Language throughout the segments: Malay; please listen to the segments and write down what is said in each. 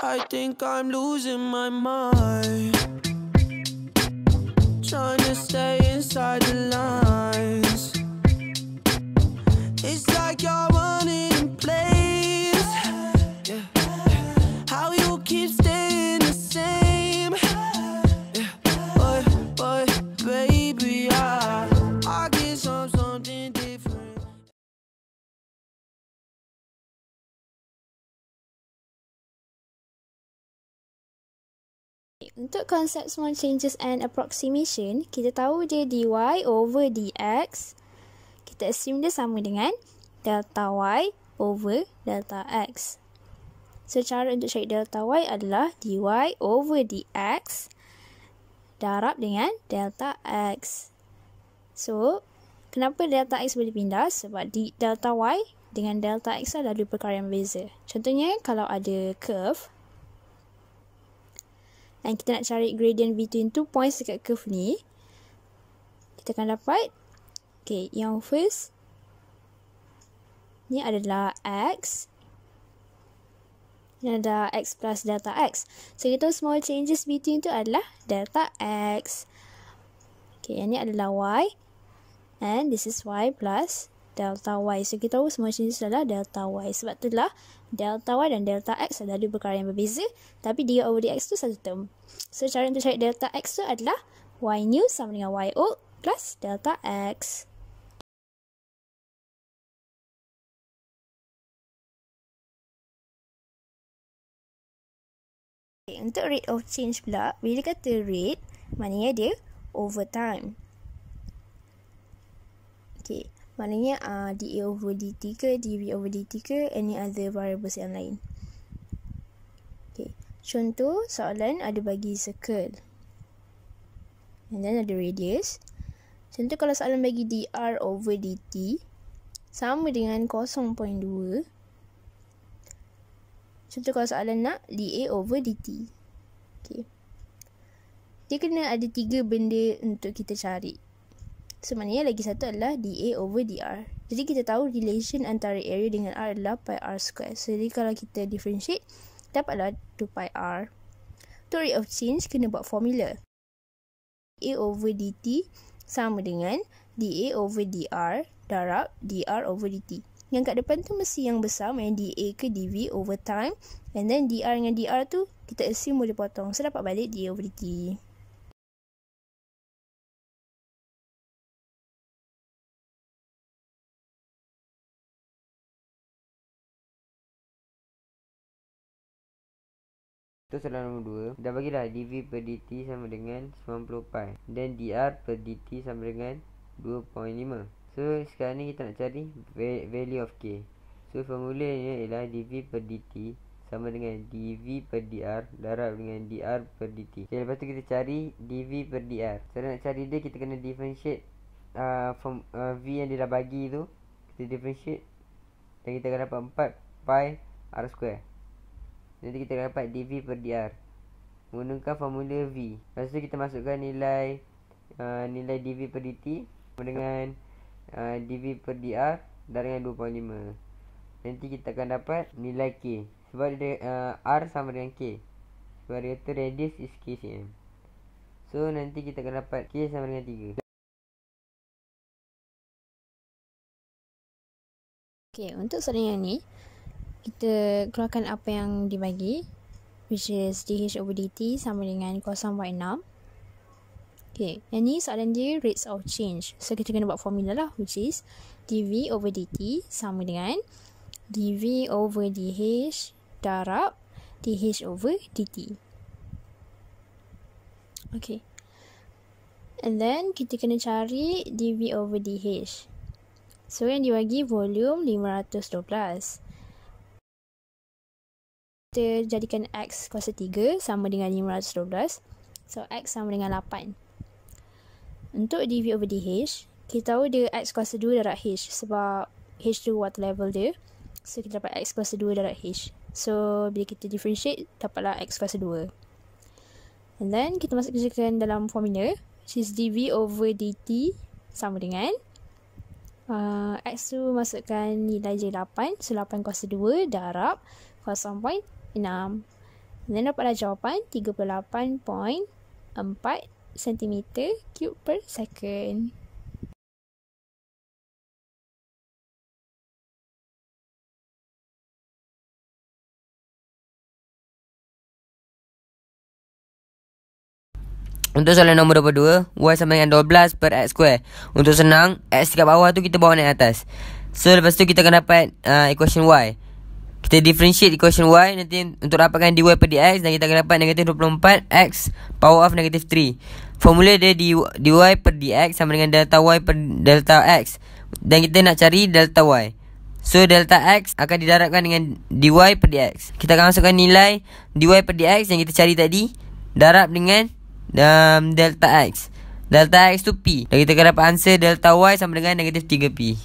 I think I'm losing my mind, trying to stay inside the lines. It's like you're running in place. Yeah. How you keep staying the same. Yeah. But baby, I get something different. Untuk konsep small changes and approximation, kita tahu dia dy over dx. Kita assume dia sama dengan delta y over delta x. So, cara untuk cari delta y adalah dy over dx darab dengan delta x. So, kenapa delta x boleh pindah? Sebab delta y dengan delta x adalah dua perkara yang berbeza. Contohnya, kalau ada curve dan kita nak cari gradient between 2 points dekat curve ni, kita akan dapat, okay, yang first ni adalah x. Ni ada x plus delta x. So, kita tahu small changes between tu adalah delta x. Okay, yang ni adalah y. And this is y plus delta y. So, kita tahu small changes adalah delta y. Sebab itulah delta y dan delta x adalah dua perkara yang berbeza. Tapi dy over dx tu satu term. So, cara untuk cari delta x tu adalah y new sama dengan y old plus delta x. Okay, untuk rate of change pula, bila kata rate, maknanya dia over time. Okay, maknanya dA over dt ke, dV over dt ke, any other variables yang lain. Okay, contoh soalan ada bagi circle. And then ada radius. Contoh kalau soalan bagi dr over dt sama dengan 0.2. Contoh kalau soalan nak dA over dt. Okay. Dia kena ada 3 benda untuk kita cari. So, maknanya lagi satu adalah dA over dr. Jadi, kita tahu relation antara area dengan r adalah pi r square. So, jadi kalau kita differentiate, dapatlah 2 pi r. Untuk rate of change, kena buat formula. dA over dt sama dengan dA over dr darab dr over dt. Yang kat depan tu mesti yang besar, main dA ke dV over time. And then dr dengan dr tu, kita assume boleh potong. So, dapat balik dA over dt. Untuk soalan nombor 2, dah bagilah dV per dt sama dengan 90 pi. Dan dr per dt sama dengan 2.5. So, sekarang ni kita nak cari value of k. So, formulanya ialah dV per dt sama dengan dV per dr darab dengan dr per dt. Okay, lepas tu kita cari dV per dr. Cara nak cari dia, kita kena differentiate V yang dia dah bagi tu. Kita differentiate dan kita akan dapat 4 pi r square. Nanti kita akan dapat dV per dr menggunakan formula V. Lepas tu kita masukkan nilai dV per dt sama dengan dV per dr darab dengan 2.5. Nanti kita akan dapat nilai K. Sebab dia R sama dengan K. Sebab dia kata radius is K cm. So, nanti kita akan dapat K sama dengan 3. Okay, untuk soalan yang ni, kita keluarkan apa yang dibagi, which is dH over dt sama dengan 0.6. Okay, yang ni soalan dia rates of change. So, kita kena buat formula lah, which is dV over dt sama dengan dV over dH darab dH over dt. Okay. And then, kita kena cari dV over dH. So, yang dibagi volume 512. Kita jadikan X kuasa 3 sama dengan 512. So, X sama dengan 8. Untuk dV over dH, kita tahu dia X kuasa 2 darab H. Sebab H tu water level dia. So, kita dapat X kuasa 2 darab H. So, bila kita differentiate, dapatlah X kuasa 2. And then, kita masuk kerjakan dalam formula, which is dV over dt sama dengan X tu masukkan nilai J8. So, 8 kuasa 2 darab 0.6. Dan dapatlah jawapan 38.4 cm³ per second. Untuk soalan nombor 22, y sama dengan 12 per x square. Untuk senang, x kat bawah tu kita bawa naik atas. So lepas tu kita akan dapat equation y. Kita differentiate equation y nanti untuk dapatkan dy per dx, dan kita akan dapat negatif 24 x power of negatif 3. Formula dia dy per dx sama dengan delta y per delta x, dan kita nak cari delta y. So delta x akan didarabkan dengan dy per dx. Kita akan masukkan nilai dy per dx yang kita cari tadi, darab dengan delta x. Delta x tu P, dan kita akan dapat answer delta y sama dengan negatif 3P.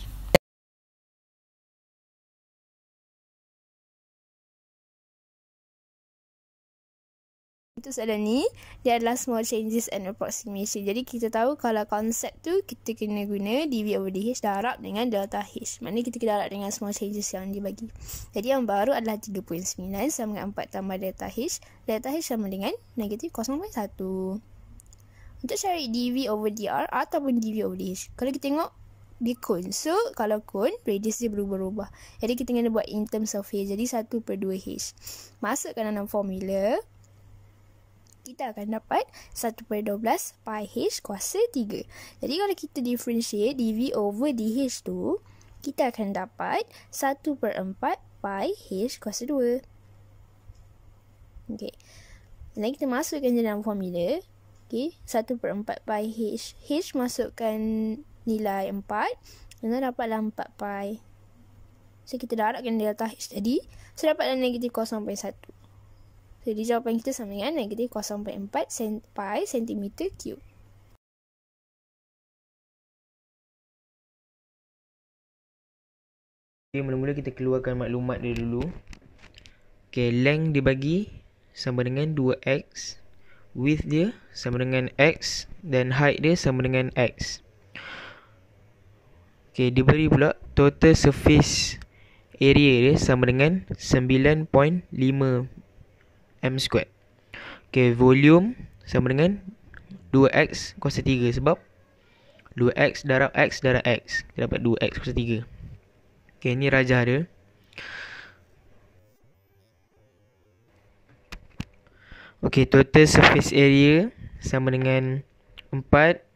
Untuk soalan ni, dia adalah small changes and approximation. Jadi kita tahu kalau konsep tu kita kena guna dv over dh darab dengan delta h. Maknanya kita kena darab dengan small changes yang dibagi. Jadi yang baru adalah 3.9 sama dengan 4 tambah delta h. Delta h sama dengan negatif 0.1. Untuk cari dv over dr ataupun dv over dh, kalau kita tengok dia cone. So kalau cone, radius dia berubah-ubah. Jadi kita kena buat in terms of h. Jadi 1/2h. Masukkan dalam formula, kita akan dapat 1/12 pi h kuasa 3. Jadi kalau kita differentiate dv over dh tu, kita akan dapat 1/4 pi h kuasa 2. Okay. Dan kita masukkan dalam formula. Okay. 1/4 pi h. H masukkan nilai 4. Dan dapatlah 4 pi. So kita darabkan delta h tadi. So dapatlah negatif 0.1. Jadi jawapan kita sama dengan negatif 0.4 pi cm³. Okay, mula-mula kita keluarkan maklumat dia dulu. Okay, length dibagi sama dengan 2x. Width dia sama dengan x. Dan height dia sama dengan x. Okay, diberi pula total surface area dia sama dengan 9.5 m². Okay, volume sama dengan 2x kuasa 3 sebab 2x darab x darab x. Kita dapat 2x kuasa 3. Okay, ni rajah dia. Okay, total surface area sama dengan 4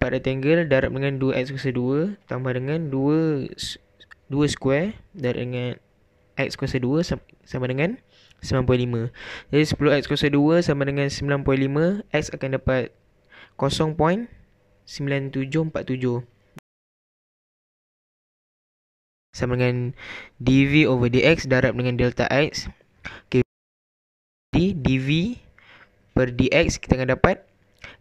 rectangle darab dengan 2x kuasa 2 tambah dengan 2 square darab dengan x kuasa 2 sama dengan 95. Jadi 10x kuasa 2 sama dengan 95. X akan dapat 0.9747 sama dengan dv over dx darab dengan delta x. Okay, dv per dx kita akan dapat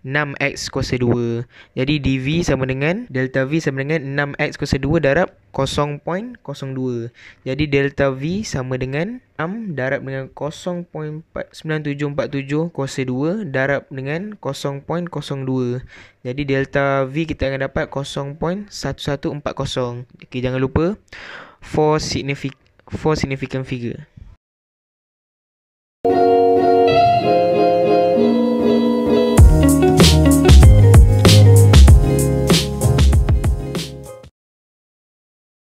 6x kuasa 2. Jadi dv sama dengan delta v sama dengan 6x kuasa 2 darab 0.02. Jadi delta v sama dengan 6 darab dengan 0.9747 kuasa 2 darab dengan 0.02. Jadi delta v kita akan dapat 0.1140. Okay, jangan lupa 4 significant figure.